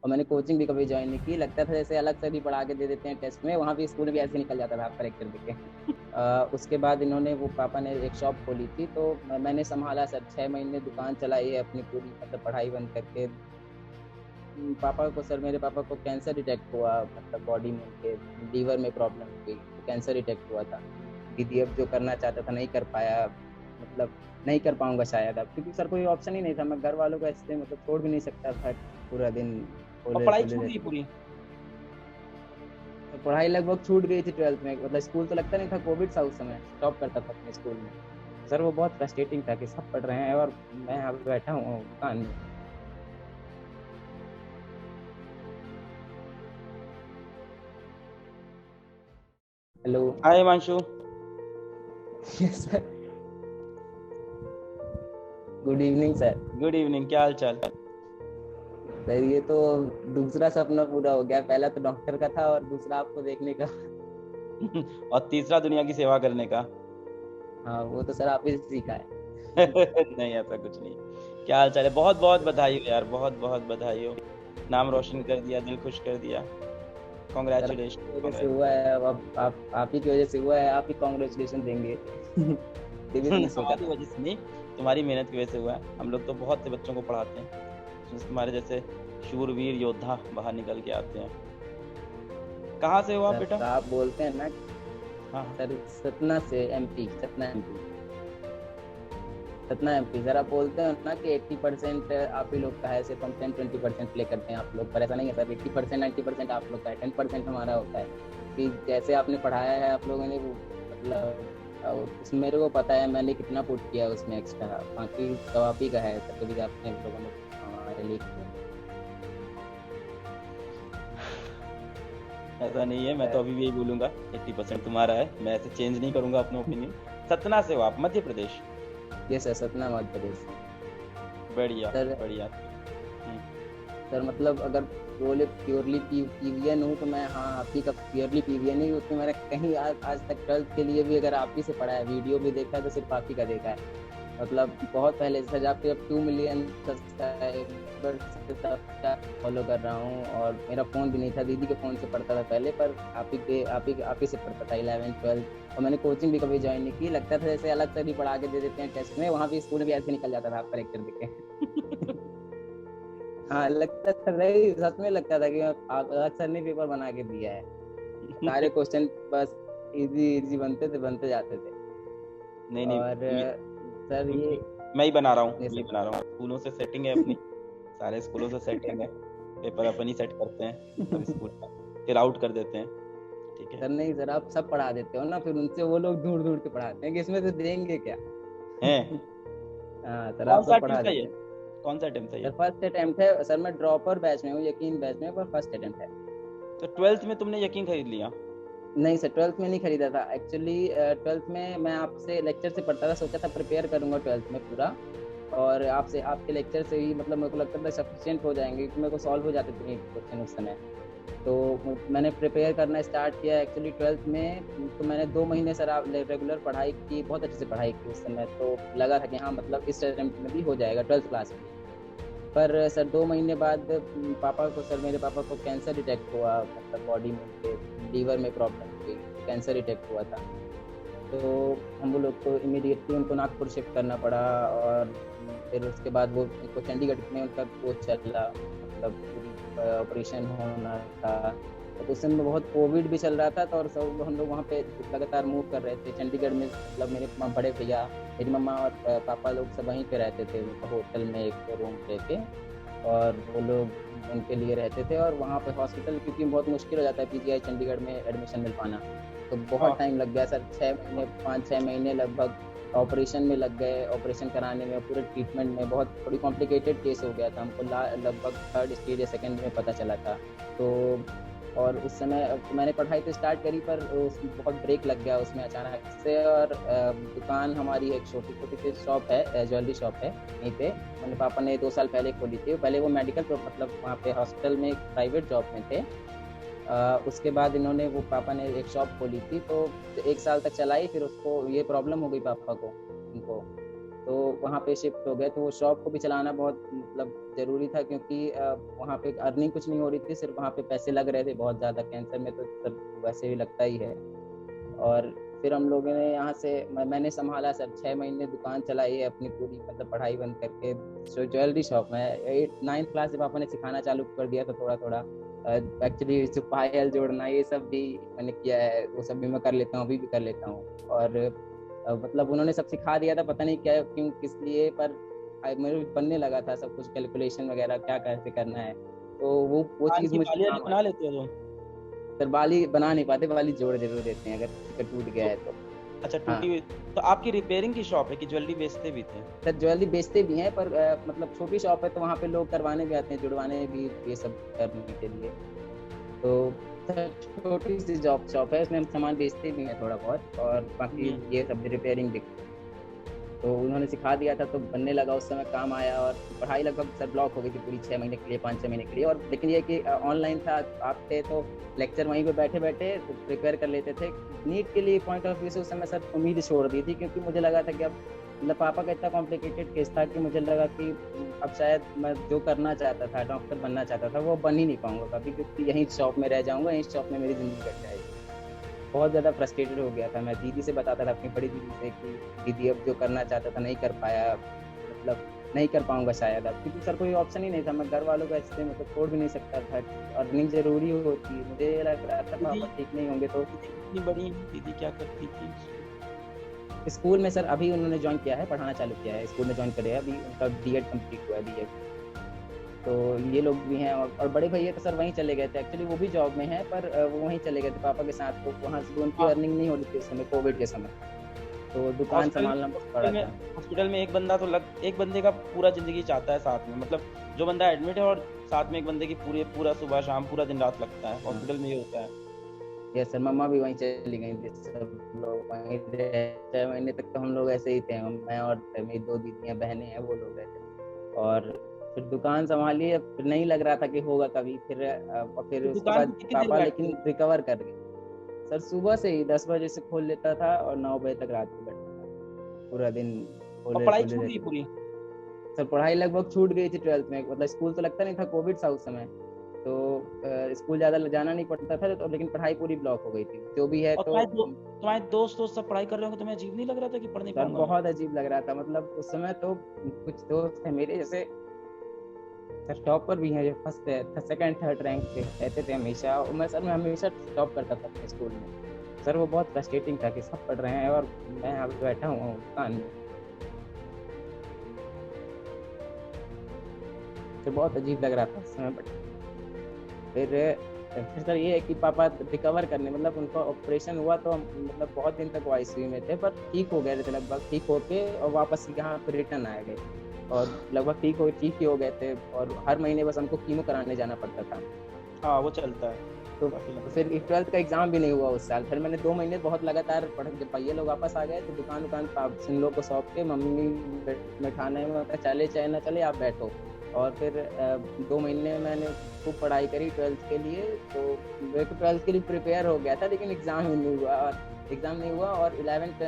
और मैंने कोचिंग भी कभी ज्वाइन नहीं की। लगता था जैसे अलग से भी पढ़ा के दे देते हैं टेस्ट में, वहाँ भी स्कूल में भी ऐसे निकल जाता था करेक्टर देके। उसके बाद इन्होंने वो पापा ने एक शॉप खोली थी, तो मैंने संभाला सर, 6 महीने दुकान चलाई है अपनी पूरी, मतलब पढ़ाई बंद करके। पापा को सर, मेरे पापा को कैंसर डिटेक्ट हुआ, मतलब बॉडी में उनके लीवर में प्रॉब्लम हुई, तो कैंसर डिटेक्ट हुआ था। दीदी अब जो करना चाहता था नहीं कर पाया, मतलब नहीं कर पाऊंगा शायद अब, क्योंकि सर कोई ऑप्शन ही नहीं था। मैं घर वालों को ऐसे मतलब छोड़ भी नहीं सकता था पूरा दिन और खोले पढ़ाई खुले छूट गई रहते। पूरी? तो पढ़ाई लगभग छूट गई थी 12th में, मतलब स्कूल तो लगता नहीं था, कोविड था उस समय, स्टॉप करता था अपने स्कूल में। सर वो बहुत फ्रस्ट्रेटिंग था कि सब पढ़ रहे हैं और मैं यहाँ पे बैठा हूँ दुकान में। Hello. Hi Himanshu. Yes sir. Good evening sir. Good evening, क्या हाल चाल? सर ये तो दूसरा सपना पूरा हो गया, पहला तो डॉक्टर का था और दूसरा आपको देखने का। और तीसरा दुनिया की सेवा करने का। हाँ वो तो सर आप ही से सीखा है। नहीं, ऐसा कुछ नहीं। क्या हाल चाल है? बहुत बहुत बधाई हो यार, बहुत बहुत बधाई हो। नाम रोशन कर दिया, दिल खुश कर दिया। सर कॉन्ग्रेचुलेशन, आपकी वजह से कॉन्ग्रेचुलेशन। हुआ है, अब आप ही की वजह से हुआ है, आप ही कॉन्ग्रेचुलेशन देंगे। तभी तो मैं सोचा हमारी था। वजह से नहीं, तुम्हारी मेहनत की वजह से हुआ है। हम लोग तो बहुत से बच्चों को पढ़ाते हैं, तुम्हारे जैसे शूरवीर योद्धा बाहर निकल के आते हैं। कहाँ से हो आप सर बेटा? तो आप बोलते हैं ना। हाँ हाँ। सर सतना से, MP, Satna MP. Satna MP. Sir आप बोलते हो ना कि 80% आप ही लोग का है, सिर्फ हम 10-20% प्ले करते हैं आप लोग पर, ऐसा नहीं है सर। 80% 90% आप लोग का है, 10% हमारा होता है। कि जैसे आपने पढ़ाया है आप लोगों ने, वो मतलब उसमें मेरे को पता है मैंने कितना पुट किया उसमें एक्स्ट्रा, बाकी तो आप ही का है सर, कभी आपने लोगों ने हमारे लिए किया। ऐसा नहीं है, मैं तो सर अभी भी यही बोलूंगा, 80% तुम्हारा है। मैं ऐसे चेंज नहीं करूंगा अपना ओपिनियन। सतना से हो आप, मध्य प्रदेश? ये सर सतना मध्य प्रदेश। बढ़िया सर बढ़िया। सर मतलब अगर बोले प्योरली पीवीएन हूँ तो मैं, हाँ आप ही का प्योरली पीवीएन ही, उसमें मैंने कहीं आज तक 12th के लिए भी अगर आप ही से पढ़ा है, वीडियो भी देखा है तो सिर्फ आप ही का देखा है। मतलब बहुत पहले से जब आपके 2 मिलियन सब्सक्राइबर फॉलो कर रहा हूँ, और मेरा फ़ोन भी नहीं था, दीदी के फ़ोन से पढ़ता था पहले, पर आप ही से पढ़ता था 11th 12th। और मैंने कोचिंग भी कभी ज्वाइन नहीं की। लगता था जैसे अलग से भी पढ़ा के दे देते हैं टेस्ट में, वहाँ भी स्कूल में भी ऐसे निकल जाता था आप करेक्टर देके। हाँ लगता था, नहीं सच में लगता था कि अक्सर ने पेपर बना के दिया है। सारे क्वेश्चन बस इजी इजी बनते जाते थे। नहीं नहीं, और सर ये मैं ही बना रहा हूँ, ये मैं ही सब। बना रहा हूँ। स्कूलों से सेटिंग है अपनी, सारे स्कूलों से सेटिंग है। पेपर अपन ही सेट करते हैं सब स्कूल का, फिर आउट कर देते हैं। ठीक है। सर नहीं सर, आप सब पढ़ा देते हो ना, फिर उनसे वो लोग ढूंढ ढूंढ के पढ़ाते हैं कि इसमें से देंगे क्या। हैं? हाँ सर कौन आप सा सब टीम पढ़ा था ये? देते हैं। कौन सा टीम था सर ये? फर्स्ट अटेम्प्ट है सर, मैं ड्रॉपर बैच में हूँ, यकीन बैच में, पर फर्स्ट अटेम्प्ट है। तो 12th में तुमने यकीन खरीद लिया? नहीं सर 12th में नहीं खरीदा था एक्चुअली। 12th में मैं आपसे लेक्चर से पढ़ता था, सोचा था प्रिपेयर करूंगा 12th में पूरा, और आपसे आपके लेक्चर से ही मतलब मेरे को लगता था सफिशिएंट हो जाएंगे, क्योंकि मेरे को सॉल्व हो जाते थे क्वेश्चन उस समय। तो मैंने प्रिपेयर करना स्टार्ट किया एक्चुअली 12th में। तो मैंने 2 महीने सर आप रेगुलर पढ़ाई की, बहुत अच्छे से पढ़ाई की उस समय, तो लगा था कि हाँ मतलब इस अटेम्प्ट में भी हो जाएगा 12th क्लास में। पर सर 2 महीने बाद पापा को, सर मेरे पापा को कैंसर डिटेक्ट हुआ, मतलब बॉडी में उनके लीवर में प्रॉब्लम हुई, कैंसर डिटेक्ट हुआ था। तो हम लोग को इमीडिएटली उनको नागपुर शिफ्ट करना पड़ा, और फिर उसके बाद वो उनको चंडीगढ़ में उनका वो चला, मतलब पूरी ऑपरेशन होना था। तो उस समय बहुत कोविड भी चल रहा था, तो और सब हम लोग वहाँ पे लगातार मूव कर रहे थे चंडीगढ़ में, मतलब मेरे बड़े भैया, मेरी मम्मा और पापा लोग सब वहीं पे रहते थे, होटल में एक रूम लेके, और वो लोग उनके लिए रहते थे। और वहाँ पे हॉस्पिटल, क्योंकि बहुत मुश्किल हो जाता है पीजीआई चंडीगढ़ में एडमिशन मिल पाना, तो बहुत हाँ। टाइम लग गया सर, 6 महीने 5-6 महीने लगभग ऑपरेशन में लग गए, ऑपरेशन कराने में, पूरे ट्रीटमेंट में। बहुत थोड़ी कॉम्प्लिकेटेड केस हो गया था, हमको लगभग 3rd स्टेज या 2nd में पता चला था। तो और उस समय मैंने पढ़ाई तो स्टार्ट करी, पर उसमें बहुत ब्रेक लग गया उसमें अचानक से। और दुकान हमारी एक छोटी छोटी सी शॉप है, ज्वेलरी शॉप है यहीं पे, मैंने पापा ने 2 साल पहले खोली थी। पहले वो मेडिकल मतलब वहाँ पे हॉस्पिटल में एक प्राइवेट जॉब में थे। उसके बाद इन्होंने, वो पापा ने एक शॉप खोली थी, तो 1 साल तक चलाई, फिर उसको ये प्रॉब्लम हो गई पापा को, उनको तो वहाँ पे शिफ्ट हो गए। तो वो शॉप को भी चलाना बहुत मतलब ज़रूरी था, क्योंकि वहाँ पे अर्निंग कुछ नहीं हो रही थी, सिर्फ वहाँ पे पैसे लग रहे थे बहुत ज़्यादा। कैंसर में तो सब वैसे भी लगता ही है। और फिर हम लोगों ने यहाँ से मैंने संभाला सर, 6 महीने दुकान चलाई है अपनी पूरी, मतलब पढ़ाई बंद करके। ज्वेलरी शॉप में 9th क्लास से पापा ने सिखाना चालू कर दिया था थोड़ा थोड़ा। एक्चुअली जो पायल जोड़ना ये सब भी मैंने किया है, वो सब भी मैं कर लेता हूँ, अभी भी कर लेता हूँ। और मतलब उन्होंने सब सिखा दिया था, पता नहीं क्या क्यों किस लिए, पर मेरे बनने लगा था सब कुछ, कैलकुलेशन वगैरह क्या कैसे करना है। तो वो कान चीज़ की मुझे बाली वाली काम बना आई। लेते हो तुम? सर बाली बना नहीं पाते, बाली जोड़ जरूर देते हैं अगर टूट गया तो है तो। अच्छा, हाँ टूटी हुई। तो आपकी रिपेयरिंग की शॉप है कि ज्वेलरी बेचते भी थे? सर, ज्वेलरी बेचते भी हैं, पर मतलब छोटी शॉप है तो वहाँ पे लोग करवाने भी आते हैं, जुड़वाने भी, ये सब करने के लिए। तो सर छोटी सी जॉब शॉप है, उसमें हम सामान बेचते भी हैं थोड़ा बहुत, और बाकी हम्म। ये सब रिपेयरिंग भी। तो उन्होंने सिखा दिया था तो बनने लगा, उस समय काम आया। और पढ़ाई लगभग सर ब्लॉक हो गई थी पूरी 6 महीने के लिए, 5-6 महीने के लिए। और लेकिन ये कि ऑनलाइन था, आप थे तो लेक्चर वहीं पे बैठे बैठे तो प्रिपेयर कर लेते थे। नीट के लिए पॉइंट ऑफ व्यू से उस समय सर उम्मीद छोड़ दी थी, क्योंकि मुझे लगा था कि अब मतलब पापा का इतना कॉम्प्लिकेटेड केस था कि मुझे लगा कि अब शायद मैं जो करना चाहता था, डॉक्टर बनना चाहता था, वो बन ही नहीं पाऊंगा कभी, क्योंकि यहीं शॉप में रह जाऊंगा, यहीं शॉप में मेरी जिंदगी कट जाएगी। बहुत ज़्यादा फ्रस्ट्रेटेड हो गया था। मैं दीदी से बताता था, अपनी बड़ी दीदी से, कि दीदी अब जो करना चाहता था नहीं कर पाया, मतलब नहीं कर पाऊंगा शायद अब, क्योंकि सर कोई ऑप्शन ही नहीं था। मैं घर वालों को ऐसे मतलब छोड़ भी नहीं सकता था, अर्निंग जरूरी होती है। मुझे लग रहा था दीदी पापा ठीक नहीं होंगे तो। दीदी कितनी बड़ी हैं? दीदी क्या करती थी? स्कूल में सर अभी उन्होंने ज्वाइन किया है, पढ़ाना चालू किया है, स्कूल में ज्वाइन करे, अभी उनका बीएड कंप्लीट हुआ है, बीएड। तो ये लोग भी हैं। और बड़े भैया तो सर वहीं चले गए थे, एक्चुअली वो भी जॉब में हैं, पर वो वहीं चले गए थे पापा के साथ। तो वहाँ से उनकी हाँ, अर्निंग नहीं हो रही थी उस समय, कोविड के समय, तो दुकान हॉस्पिटल संभालना हॉस्पिटल पड़ा में था। हॉस्पिटल में एक बंदा तो एक बंदे का पूरा ज़िंदगी जाता है साथ में, मतलब जो बंदा एडमिट है और साथ में एक बंदे की पूरा सुबह शाम पूरा दिन रात लगता है, हाँ हॉस्पिटल में ये होता है। यस सर, मम्मा भी वहीं चली गई थी, सब लोग वहीं रहे। 6 महीने तक तो हम लोग ऐसे ही थे, मैं और मेरी 2 दीदियाँ बहनें हैं, वो लोग रहते। और फिर दुकान संभाली, अब फिर नहीं लग रहा था कि होगा कभी। फिर और फिर तो उसके दुकान पे बाद कितनी देर पापा बैठते लेकिन थे? रिकवर कर गए। सर सुबह से ही 10 बजे से खोल लेता था और 9 बजे तक रात को बैठता था, पूरा दिन और खोले पढ़ाई खुले छूट गई रहती थी। पूरी? सर पढ़ाई लगभग छूट गई थी 12th में, मतलब स्कूल तो लगता नहीं था, कोविड था उस समय। तो स्कूल ज़्यादा जाना नहीं पड़ता था, तो लेकिन पढ़ाई पूरी ब्लॉक हो गई थी, जो भी है और तो। तुम्हारे दोस्त वोस्त सब पढ़ाई कर रहे होंगे, तुम्हें अजीब नहीं लग रहा था कि पढ़ नहीं सर पाऊंगा मैं? बहुत अजीब लग रहा था, मतलब उस समय तो कुछ दोस्त थे मेरे जैसे, सर टॉपर भी हैं जो फर्स्ट सेकंड थर्ड रैंक पे रहते थे हमेशा। और मैं हमेशा टॉप करता था अपने स्कूल में। सर वो बहुत फ्रस्ट्रेटिंग था कि सब पढ़ रहे हैं और मैं यहाँ पे बैठा हूँ दुकान में। तो बहुत अजीब लग रहा था उस समय, बट फिर फिर सर ये है कि पापा रिकवर करने, मतलब उनका ऑपरेशन हुआ तो मतलब बहुत दिन तक वो आईसीयू में थे, पर ठीक हो गए थे लगभग, ठीक होके और वापस यहाँ पे रिटर्न आ गए। और लगभग ठीक ही हो गए थे। और हर महीने बस हमको कीमो कराने जाना पड़ता था। हाँ, वो चलता है तो काफ़ी लंबा। फिर 12th का एग्जाम भी नहीं हुआ उस साल। फिर मैंने 2 महीने बहुत लगातार पढ़, जब भैया लोग वापस आ गए तो दुकान सुन लोग को सौंप के, मम्मी में खाने में चले चाहे ना चले आप बैठो। और फिर 2 महीने मैंने खूब पढ़ाई करी 12th के लिए। तो मेरे को 12th के लिए प्रिपेयर हो गया था, लेकिन एग्ज़ाम ही नहीं हुआ। और एग्ज़ाम नहीं हुआ, और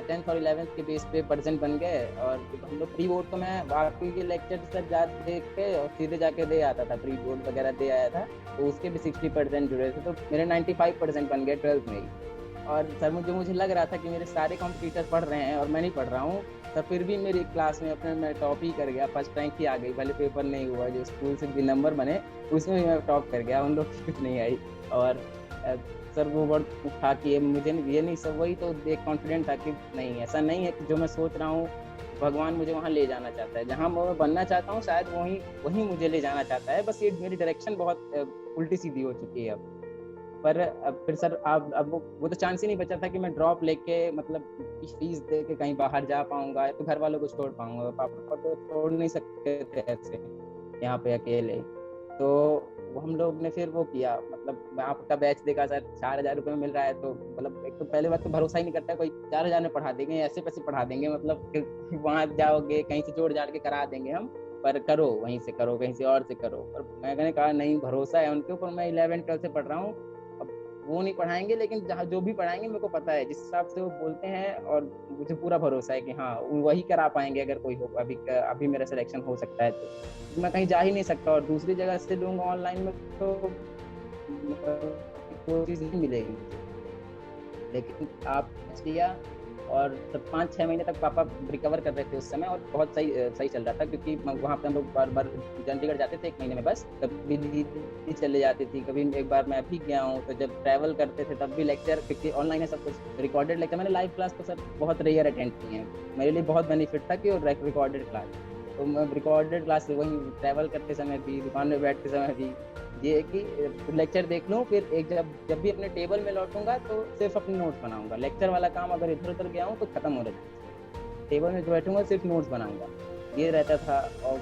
10th और 11th के बेस पे परसेंट बन गए। और हम लोग प्री बोर्ड तो मैं बाकी के लेक्चर सब जा देख के और सीधे जाके दे आता था, प्री बोर्ड वगैरह दे आया था। तो उसके भी 60% जुड़े थे, तो मेरे 95% बन गए 12th में ही। और सर मुझे लग रहा था कि मेरे सारे कॉम्पिटिटर पढ़ रहे हैं और मैं नहीं पढ़ रहा हूँ। सर फिर भी मेरी क्लास में अपने मैं टॉप ही कर गया, फर्स्ट रैंक ही आ गई, भले पेपर नहीं हुआ, जो स्कूल से भी नंबर बने उसमें भी मैं टॉप कर गया, उन लोग की कुछ नहीं आई। और सर वो वर्ड उठा कि ये नहीं, सब वही तो एक कॉन्फिडेंट था कि नहीं, ऐसा नहीं है कि जो मैं सोच रहा हूँ भगवान मुझे वहाँ ले जाना चाहता है, जहाँ मैं बनना चाहता हूँ शायद वहीं वहीं मुझे ले जाना चाहता है। बस ये मेरी डायरेक्शन बहुत उल्टी सीधी हो चुकी है अब। पर अब फिर सर अब वो तो चांस ही नहीं बचा था कि मैं ड्रॉप लेके मतलब फीस दे के कहीं बाहर जा पाऊंगा, तो घर वालों को छोड़ पाऊंगा, पापा को छोड़ नहीं सकते थे ऐसे यहाँ पे अकेले। तो वो हम लोग ने फिर वो किया, मतलब आपका बैच देखा सर, 4,000 रुपये में मिल रहा है, तो मतलब एक तो पहले बात तो भरोसा ही नहीं करता कोई 4,000 में पढ़ा देंगे, ऐसे पैसे पढ़ा देंगे, मतलब वहाँ जाओगे कहीं से जोड़ जाड़ के करा देंगे हम, पर करो वहीं से करो, कहीं से और से करो। पर मैंने कहा नहीं, भरोसा है उनके ऊपर, मैं 11th 12th से पढ़ रहा हूँ। अब वो नहीं पढ़ाएंगे, लेकिन जहाँ जो भी पढ़ाएंगे मेरे को पता है जिस हिसाब से वो बोलते हैं, और मुझे पूरा भरोसा है कि हाँ वही करा पाएंगे अगर कोई हो, अभी मेरा सिलेक्शन हो सकता है तो मैं कहीं जा ही नहीं सकता, और दूसरी जगह से लूंगा ऑनलाइन में तो वो चीज़ नहीं मिलेगी। लेकिन आप लिया, और तब 5-6 महीने तक पापा रिकवर कर रहे थे उस समय, और बहुत सही सही चल रहा था, क्योंकि वहाँ पे हम लोग बार बार चंडीगढ़ जाते थे 1 महीने में बस, कभी दीदी चले जाती थी, कभी एक बार मैं भी गया हूँ, तो जब ट्रैवल करते थे तब भी लेक्चर, क्योंकि ऑनलाइन है सब कुछ, रिकॉर्डेड लेक्चर, मैंने लाइव क्लास तो सर बहुत रेयर अटेंड किए हैं, मेरे लिए बहुत बेनिफिट था कि वो रिकॉर्डेड क्लास, तो मैं रिकॉर्डेड क्लास वहीं ट्रैवल करते समय भी, दुकान में बैठते समय भी, ये है कि लेक्चर देख लूँ, फिर एक जब भी अपने टेबल में लौटूंगा तो सिर्फ अपने नोट्स बनाऊंगा, लेक्चर वाला काम अगर इधर उधर गया हूँ तो खत्म हो जाएगा, टेबल में बैठूंगा सिर्फ नोट्स बनाऊंगा, ये रहता था। और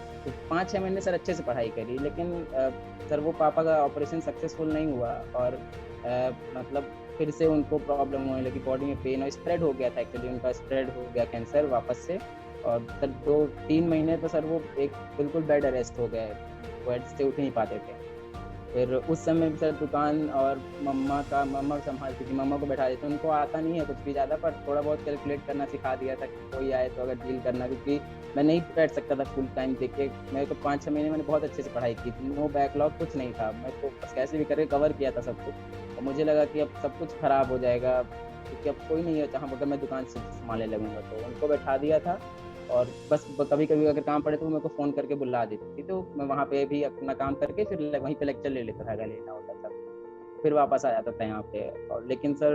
5-6 महीने सर अच्छे से पढ़ाई करी, लेकिन सर वो पापा का ऑपरेशन सक्सेसफुल नहीं हुआ, और मतलब फिर से उनको प्रॉब्लम होने लगी, बॉडी में पेन, और स्प्रेड हो गया था, एक्चुअली उनका स्प्रेड हो गया कैंसर वापस से, और सर 2-3 महीने तो सर वो एक बिल्कुल बेड अरेस्ट हो गए, बेड से उठ नहीं पाते थे। फिर उस समय भी सर दुकान और मम्मा संभालती थी, मम्मा को बैठा देते, उनको आता नहीं है कुछ भी ज़्यादा, पर थोड़ा बहुत कैलकुलेट करना सिखा दिया था कि कोई आए तो अगर डील करना, क्योंकि मैं नहीं बैठ सकता था फुल टाइम देख के, मेरे को 5-6 महीने मैंने बहुत अच्छे से पढ़ाई की थी, नो बैकलॉग कुछ नहीं था, मैं तो बस कैसे भी करके कवर किया था सब कुछ, और मुझे लगा कि अब सब कुछ खराब हो जाएगा, क्योंकि अब कोई नहीं है जहाँ पर मैं दुकान से संभालने लगूंगा, तो उनको बैठा दिया था, और बस कभी कभी अगर काम पड़े तो मेरे को फ़ोन करके बुला देती थी, तो मैं वहाँ पे भी अपना काम करके फिर वहीं पे लेक्चर ले लेता था अगर लेना होता था, फिर वापस आ जाता था यहाँ पे। और लेकिन सर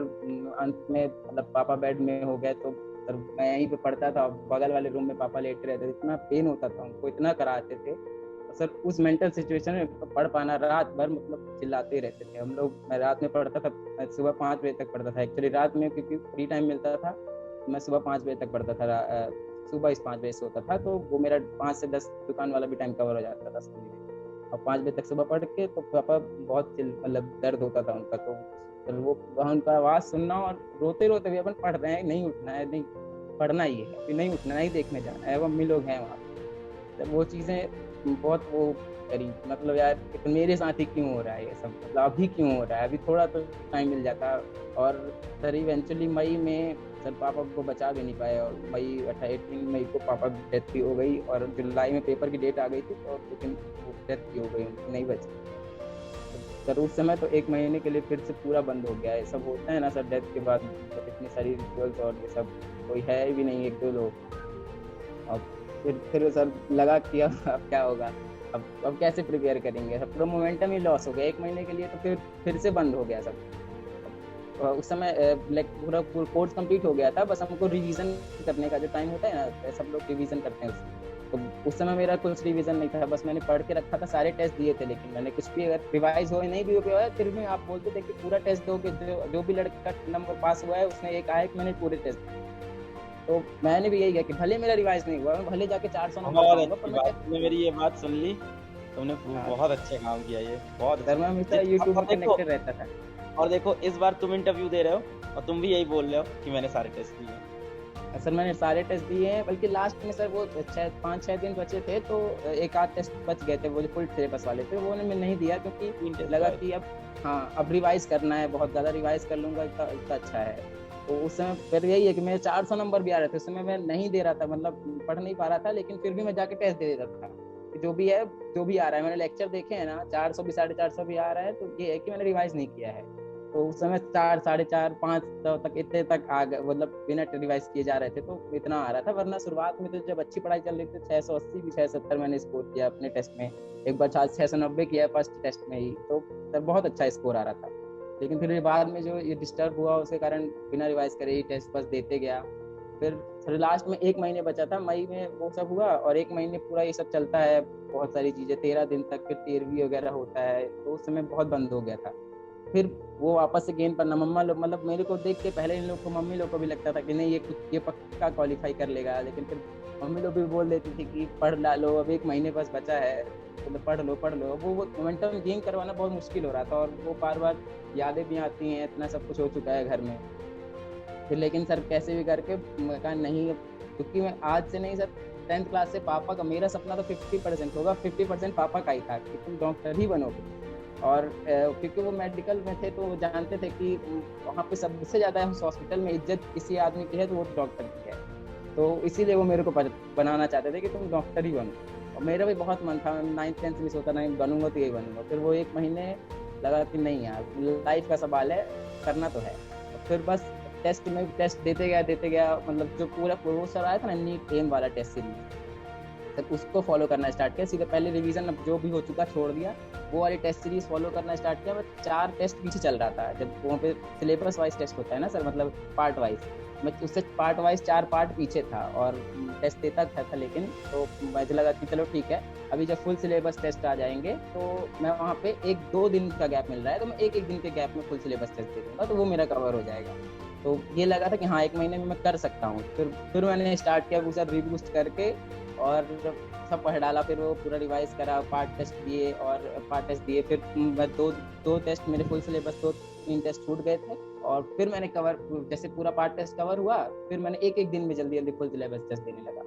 अंत में मतलब पापा बेड में हो गए, तो सर मैं यहीं पे पढ़ता था, बगल वाले रूम में पापा लेटे रहते थे, इतना पेन होता था उनको, इतना कराते थे सर, उस मेंटल सिचुएशन में पढ़ पाना, रात भर मतलब चिल्लाते रहते थे हम लोग, मैं रात में पढ़ता था, सुबह 5 बजे तक पढ़ता था, एक्चुअली रात में क्योंकि फ्री टाइम मिलता था, मैं सुबह 5 बजे तक पढ़ता था, सुबह इस 5 बजे से होता था, तो वो मेरा 5 से 10 दुकान वाला भी टाइम कवर हो जाता था समझ लीजिए, और 5 बजे तक सुबह पढ़ के, तो पापा बहुत मतलब दर्द होता था उनका, तो वो उनका आवाज़ सुनना, और रोते रोते भी अपन पढ़ रहे हैं, नहीं उठना है, नहीं पढ़ना ही है, फिर नहीं उठना, नहीं देखने जाना है, मम्मी लोग हैं वहाँ, तो वो चीज़ें बहुत वो करी, मतलब यार मेरे साथ ही क्यों हो रहा है ये सब, मतलब अभी क्यों हो रहा है, अभी थोड़ा तो टाइम मिल जाता। और सर इवेंचुअली मई में सर पापा को बचा भी नहीं पाए, और 18 मई को पापा की डेथ भी हो गई, और जुलाई में पेपर की डेट आ गई थी, तो लेकिन वो डेथ भी हो गई, उनकी नहीं बची सर। उस समय तो 1 महीने के लिए फिर से पूरा बंद हो गया है, सब होता है ना सर डेथ के बाद, तो इतनी सारी रिचुअल्स और ये सब कोई है भी नहीं, 1-2 लोग। और फिर सर लगा कि अब क्या होगा, अब कैसे प्रिपेयर करेंगे, सब पूरा मोमेंटम ही लॉस हो गया 1 महीने के लिए, तो फिर से बंद हो गया सब। उस समय पूरा कोर्स कंप्लीट हो गया था, बस हमको रिवीजन करने का जो टाइम होता है ना, सब लोग रिवीजन करते हैं उसमें, तो उस समय मेरा कुछ रिवीजन नहीं था, बस मैंने पढ़ के रखा था, सारे टेस्ट दिए थे, लेकिन मैंने कुछ भी अगर रिवाइज हो नहीं भी हुआ है, फिर भी आप बोलते थे कि पूरा टेस्ट दोगे, जो भी लड़का नंबर पास हुआ है उसने एक आया कि मैंने पूरे टेस्ट, तो मैंने भी यही किया कि भले मेरा रिवाइज नहीं हुआ, मैं भले जाके 400 नंबर पाऊंगा, पर तुमने मेरी ये बात सुन ली, तुमने बहुत अच्छा काम किया, ये बहुत सर मैं हमेशा यूट्यूब में कनेक्टेड रहता था। और देखो इस बार तुम इंटरव्यू दे रहे हो और तुम भी यही बोल रहे हो कि मैंने सारे टेस्ट दिए। सर मैंने सारे टेस्ट दिए हैं, बल्कि लास्ट में सर वो 5-6 दिन बचे थे, तो एक आध टेस्ट बच गए थे, वो जो फुल सिलेबस वाले थे वो मैं नहीं दिया, क्योंकि लगा कि अब रिवाइज करना है, बहुत ज़्यादा रिवाइज कर लूँगा इतना अच्छा है। तो उस समय फिर यही है कि मेरे 400 नंबर भी आ रहे थे, उस समय मैं नहीं दे रहा था, मतलब पढ़ नहीं पा रहा था, लेकिन फिर भी मैं जाके टेस्ट दे देता था, जो भी है जो भी आ रहा है, मैंने लेक्चर देखे हैं ना, 400 भी 450 भी आ रहा है, तो ये है कि मैंने रिवाइज नहीं किया है, तो उस समय 4, 4.5, 500 तक इतने तक आ गए, मतलब बिना रिवाइज किए जा रहे थे, तो इतना आ रहा था, वरना शुरुआत में तो जब अच्छी पढ़ाई चल रही थी 680 भी 670 मैंने स्कोर किया अपने टेस्ट में, एक बार 690 किया फर्स्ट टेस्ट में ही, तो सर बहुत अच्छा स्कोर आ रहा था। लेकिन फिर बाद में जो ये डिस्टर्ब हुआ उसके कारण बिना रिवाइज करे ही टेस्ट बस देते गया, फिर लास्ट में 1 महीने बचा था, मई में वो सब हुआ, और 1 महीने पूरा ये सब चलता है, बहुत सारी चीज़ें 13 दिन तक, फिर 13वीं वगैरह होता है, तो उस समय बहुत बंद हो गया था। फिर वो वापस से गेंद पर मम्मा लोग, मतलब मेरे को देख के पहले इन लोग को, मम्मी लोग को भी लगता था कि नहीं ये पक्का क्वालिफाई कर लेगा, लेकिन फिर मम्मी लोग भी बोल देती थी कि पढ़ लो, अब 1 महीने बस बचा है, तो पढ़ लो। वो मोमेंटम गेन करवाना बहुत मुश्किल हो रहा था, और वो बार बार यादें भी आती हैं, इतना सब कुछ हो चुका है घर में। फिर लेकिन सर कैसे भी करके कहा नहीं, क्योंकि मैं आज से नहीं सर 10th क्लास से पापा का, मेरा सपना तो 50% होगा, 50% पापा का ही था कि तुम डॉक्टर ही बनोगे, और क्योंकि वो मेडिकल में थे तो वो जानते थे कि वहाँ पे सबसे ज़्यादा उस हॉस्पिटल में इज्जत किसी आदमी की है तो वो डॉक्टर की है। तो इसीलिए वो मेरे को बनाना चाहते थे कि तुम डॉक्टर ही बनो। और मेरा भी बहुत मन था, 9th-10th में सोचा नहीं बनूंगा तो यही बनूंगा। फिर वो 1 महीने लगा कि नहीं यार, लाइफ का सवाल है, करना तो है। फिर बस टेस्ट देते गया, मतलब जो पूरा प्रोसेस आया था ना, नीट एम वाला टेस्ट सीरीज, तब उसको फॉलो करना स्टार्ट किया। सीधे पहले रिवीजन अब जो भी हो चुका छोड़ दिया, वो वाली टेस्ट सीरीज फॉलो करना स्टार्ट किया। मैं 4 टेस्ट पीछे चल रहा था, जब वहाँ पे सिलेबस वाइज टेस्ट होता है ना सर, मतलब पार्ट वाइज, मैं उससे पार्ट वाइज 4 पार्ट पीछे था और टेस्ट देता था। लेकिन तो मुझे लगा कि चलो ठीक है, अभी जब फुल सिलेबस टेस्ट आ जाएंगे तो मैं वहाँ पे 1-2 दिन का गैप मिल रहा है, तो मैं एक दिन के गैप में फुल सिलेबस टेस्ट दे दूंगा, तो वो मेरा कवर हो जाएगा। तो ये लगा था कि हाँ 1 महीने में मैं कर सकता हूँ। फिर मैंने स्टार्ट किया पूरा रिबूस्ट करके और सब पढ़ डाला। फिर वो पूरा रिवाइज करा, पार्ट टेस्ट दिए। फिर मैं दो टेस्ट मेरे फुल सिलेबस, 2-3 टेस्ट छूट गए थे और फिर मैंने जैसे पूरा पार्ट टेस्ट कवर हुआ, फिर मैंने एक दिन में जल्दी फुल सिलेबस टेस्ट देने लगा।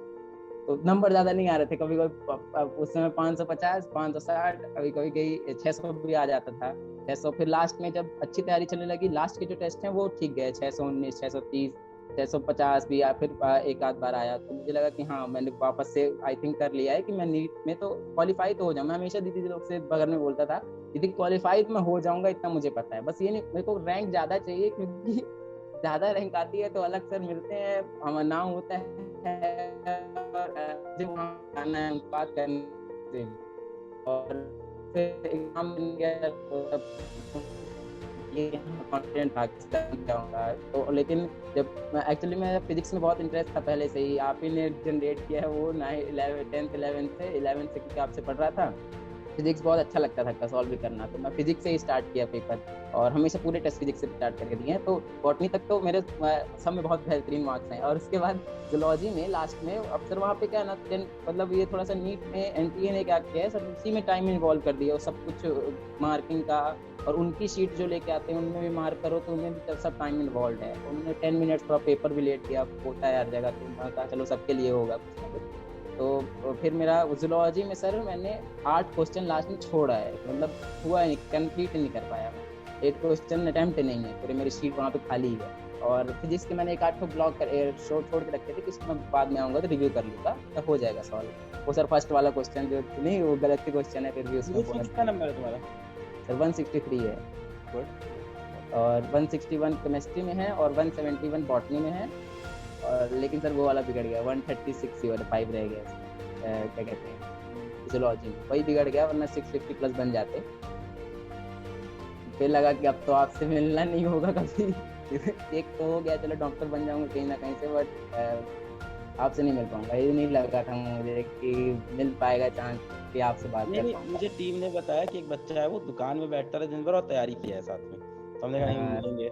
तो नंबर ज़्यादा नहीं आ रहे थे, कभी उस समय 550, 560, कभी 600 भी आ जाता था, 600। फिर लास्ट में जब अच्छी तैयारी चलने लगी, लास्ट के जो टेस्ट हैं वो ठीक गए, 619, 630, 650 भी, या फिर एक आध बार आया। तो मुझे लगा कि हाँ मैंने वापस से आई थिंक कर लिया है कि मैं नीट में तो क्वालिफाई तो हो जाऊँ। मैं हमेशा दीदी लोग से बगल में बोलता था, दीदी क्वालिफाई तो मैं हो जाऊंगा, इतना मुझे पता है, बस ये नहीं मेरे को रैंक ज़्यादा चाहिए, क्योंकि ज़्यादा रैंक आती है तो अलग सर मिलते हैं, हमारा नाम होता है और जो वहाँ आना है बात करने। और फिर एग्जाम ये कॉन्फिडेंट था जाऊँगा। तो लेकिन जब मैं एक्चुअली मैं फिजिक्स में बहुत इंटरेस्ट था पहले से ही, आप ही ने जनरेट किया है वो 10th 11th से क्योंकि आपसे पढ़ रहा था। फिजिक्स बहुत अच्छा लगता था सॉल्व भी करना, तो मैं फिजिक्स से ही स्टार्ट किया पेपर और हमेशा पूरे टेस्ट फिजिक्स से स्टार्ट करके दिए हैं। तो बॉटनी तक तो मेरे सब में बहुत बेहतरीन मार्क्स हैं। और उसके बाद जूलॉजी में लास्ट में अब सर वहाँ पे क्या ना, मतलब ये थोड़ा सा नीट में एनटीए ने क्या किया है सर, उसी में टाइम इन्वॉल्व कर दिया, सब कुछ मार्किंग का, और उनकी शीट जो लेके आते हैं उनमें भी मार्क करो, तो उनमें भी सब टाइम इन्वॉल्व है। उन्होंने 10 मिनट्स थोड़ा पेपर भी लेट किया, होता है हर जगह, तो उन्होंने कहा चलो सबके लिए होगा कुछ ना कुछ। तो फिर मेरा जूलॉजी में सर मैंने 8 क्वेश्चन लास्ट में छोड़ा है, मतलब हुआ नहीं, कंप्लीट नहीं कर पाया मैं, 8 क्वेश्चन अटेम्प्ट नहीं है, पूरी मेरी शीट वहाँ पे खाली है। और फिजिक्स के मैंने 1-8 ब्लॉक छोड़ के रखे थे कि उसमें बाद में आऊँगा तो रिव्यू कर लूँगा, तो हो जाएगा सॉल्व। वो सर फर्स्ट वाला क्वेश्चन जो नहीं, वो गलत क्वेश्चन है, फिर भी उसमें कितना नंबर है तुम्हारा? सर 163 है। गुड। और 161 केमिस्ट्री में है और 171 बॉटनी में है। और लेकिन सर वो वाला बिगड़ गया, 136/5 रह गया इसमें, क्या कहते हैं जूलॉजी में, वही बिगड़ गया, वरना 650 प्लस बन जाते। फिर लगा कि अब तो आपसे मिलना नहीं होगा कभी। एक तो हो गया, चलो डॉक्टर बन जाऊंगा कहीं ना कहीं से, बट आपसे नहीं मिल पाऊंगा, ये नहीं लगा था मुझे कि मिल पाएगा चांस कि आपसे बात कर पाऊंगा। मुझे टीम ने बताया कि एक बच्चा है वो दुकान में बैठता था दिन भर और तैयारी किया है साथ में, तो हमने कहा नहीं मिलेंगे,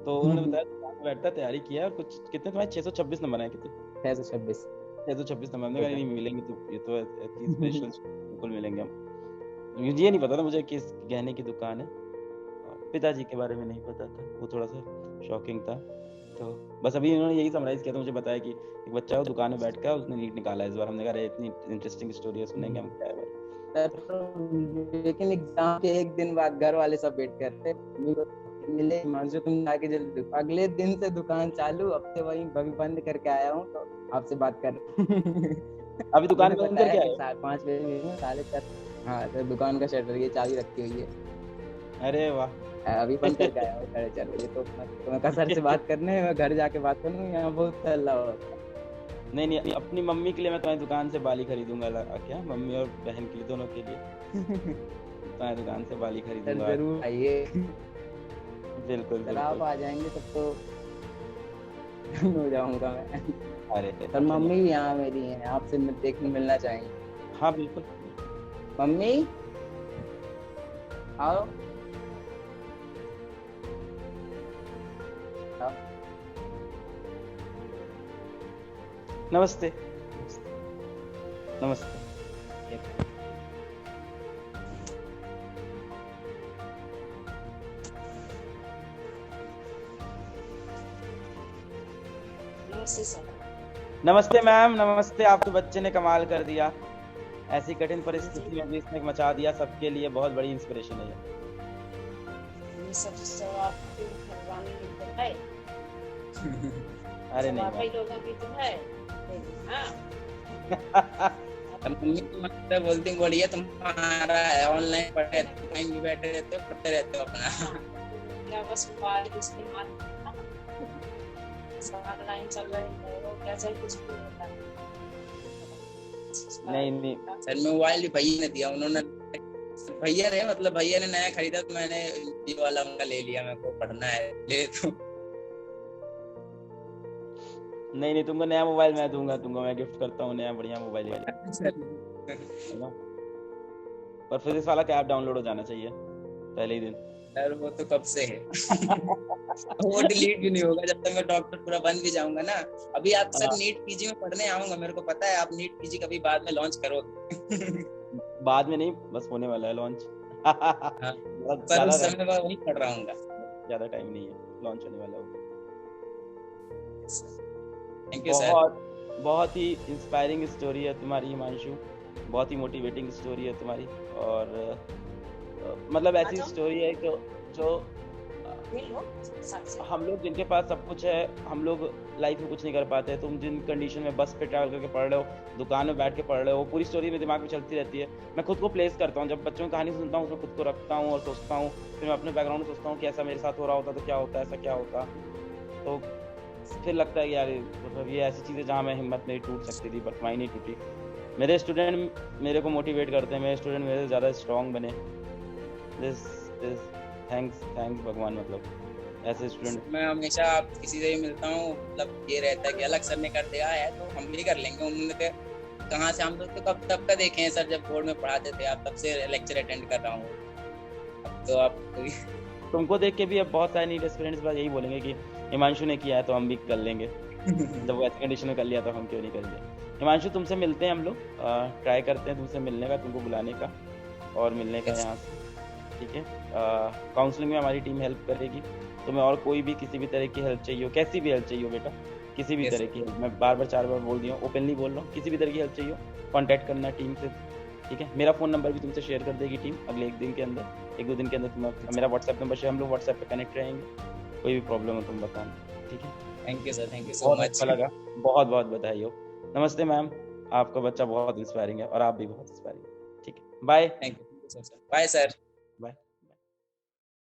तो उन्होंने बताया दुकान में बैठता तैयारी किया है। कुछ कितने तुम्हारे 626 नंबर है? कितने? 626 नंबर। हमने कहा नहीं मिलेंगे, तो ये तो स्पेशल बिल्कुल मिलेंगे हम। मुझे ये नहीं पता था मुझे किस गहने की दुकान है, पिताजी के बारे में नहीं पता था, वो थोड़ा सा शॉकिंग था। तो बस अभी इन्होंने यही समराइज किया, तो मुझे बताया कि एक बच्चा है वो दुकान में बैठ कर उसने नीट निकाला इस बार। हमने कहा इतनी इंटरेस्टिंग स्टोरी है, सुनेंगे हम, क्या है भाई। लेकिन एग्जाम के एक दिन बाद घर वाले सब वेट करते मिले, जो तुम जाके जल्दी, अगले दिन से दुकान चालू, अब से वही बंद करके आया हूँ, तो आपसे बात कर अभी दुकान बंद करके आए? 5 बजे 4:30। हाँ सर, दुकान का शटर ये चाबी रखी हुई है। अरे वाह, अभी बंद करके आया हूँ 4:30 बजे। तो मैं कहा सर से बात करने, मैं घर जाके बात करूँ, यहाँ बहुत हल्ला हो। नहीं अपनी मम्मी के लिए मैं तुम्हारी दुकान से बाली खरीदूंगा। क्या मम्मी और बहन के लिए, दोनों के लिए तुम्हारी दुकान से बाली खरीदूंगा। जरूर आइए, बिल्कुल आप आ जाएंगे तब तो हो जाऊंगा मैं। अरे सर मम्मी भी यहाँ मेरी हैं, आपसे मिलना चाहेंगे। हाँ बिल्कुल। मम्मी आओ। नमस्ते। नमस्ते। नमस्ते मैम, नमस्ते। आपके बच्चे ने कमाल कर दिया, ऐसी कठिन परिस्थिति में भी इसने मचा दिया, सबके लिए बहुत बड़ी इंस्पिरेशन है ये। सब आपकी मेहरबानी है। अरे नहीं आप ही लोगों की तो है। मम्मी मतलब बोलती हूँ बढ़िया तुम्हारा है, ऑनलाइन पढ़े कहीं भी बैठे रहते हो, पढ़ते रहते हो अपना। या बस मोबाइल इस्तेमाल ऑनलाइन चल रही है, वो क्या चल कुछ भी होता है। नहीं सर मैं मोबाइल भी भैया ने दिया, उन्होंने भैया ने मतलब भैया ने नया खरीदा तो मैंने ये वाला उनका ले लिया, मेरे को पढ़ना है ले तो। नहीं तुमको नया मोबाइल मैं दूंगा, तुमको मैं गिफ्ट करता हूँ नया बढ़िया मोबाइल है ना। पर फिजिक्स वाला का ऐप डाउनलोड हो जाना चाहिए पहले ही दिन। सर वो तो कब से है वो डिलीट भी नहीं होगा जब तक मैं डॉक्टर पूरा बन भी जाऊंगा ना। अभी आप सर नीट पीजी में पढ़ने आऊंगा, मेरे को पता है आप नीट पीजी कभी बाद में लॉन्च करोगे। बाद में नहीं, बस होने वाला है लॉन्च। पर उस समय मैं वही पढ़ रहा हूँ, ज्यादा टाइम नहीं है, लॉन्च होने वाला है। Thank you sir. बहुत ही इंस्पायरिंग स्टोरी है तुम्हारी हिमांशु, बहुत ही मोटिवेटिंग स्टोरी है तुम्हारी। और मतलब ऐसी स्टोरी है जो हम लोग जिनके पास सब कुछ है, हम लोग लाइफ में कुछ नहीं कर पाते। तुम जिन कंडीशन में बस पे ट्रैवल करके पढ़ रहे हो, दुकान में बैठ के पढ़ रहे हो, पूरी स्टोरी में दिमाग में चलती रहती है। मैं खुद को प्लेस करता हूँ, जब बच्चों की कहानी सुनता हूँ उसमें खुद को रखता हूँ और सोचता हूँ, फिर मैं अपने बैकग्राउंड में सोचता हूँ कि ऐसा मेरे साथ हो रहा होता तो क्या होता, ऐसा क्या होता। तो फिर लगता है कि यार मतलब ये ऐसी चीज़ें जहाँ मैं हिम्मत नहीं टूट सकती थी, बट माई नहीं टूटी। मेरे स्टूडेंट मेरे को मोटिवेट करते हैं, मेरे स्टूडेंट मेरे से ज़्यादा स्ट्रॉन्ग बने। दिस थैंक्स भगवान, मतलब ऐसे स्टूडेंट। मैं हमेशा आप किसी से भी मिलता हूँ मतलब ये रहता है कि अलग सर ने कर दिया है तो हम भी कर लेंगे। उन्होंने कहाँ से, हम लोग तो कब तब का देखे हैं सर, जब बोर्ड में पढ़ाते थे, आप तब से लेक्चर अटेंड कर रहा हूँ। अब तो आप तुमको देख के भी अब बहुत सारे नीट एस्पिरेंट्स बात यही बोलेंगे कि हिमांशु ने किया है तो हम भी कर लेंगे। जब वो ऐसे कंडीशन में कर लिया तो हम क्यों नहीं करेंगे। हिमांशु तुमसे मिलते हैं हम लोग, ट्राई करते हैं तुमसे मिलने का, तुमको बुलाने का और मिलने का यहाँ से, ठीक है। काउंसलिंग में हमारी टीम हेल्प करेगी। तुम्हें और कोई भी किसी भी तरह की हेल्प चाहिए हो, कैसी भी हेल्प चाहिए हो बेटा, किसी भी तरह की हेल्प, मैं बार बार 4 बार बोल दिया हूँ, ओपनली बोल रहा हूँ, किसी भी तरह की हेल्प चाहिए हो कॉन्टैक्ट करना टीम से, ठीक है। मेरा फ़ोन नंबर भी तुमसे शेयर कर देगी टीम अगले 1 दिन के अंदर, 1-2 दिन के अंदर। तुम मेरा व्हाट्सएप नंबर से हम लोग व्हाट्सएप पे कनेक्ट रहेंगे, कोई भी प्रॉब्लम हो तुम बताना, ठीक है। Thank you sir, thank you so much. अच्छा लगा, बहुत बहुत बधाई हो। नमस्ते मैम, आपका बच्चा बहुत इंस्पायरिंग है और आप भी बहुत इंस्पायरिंग है, ठीक है। Bye. Thank you sir, bye sir.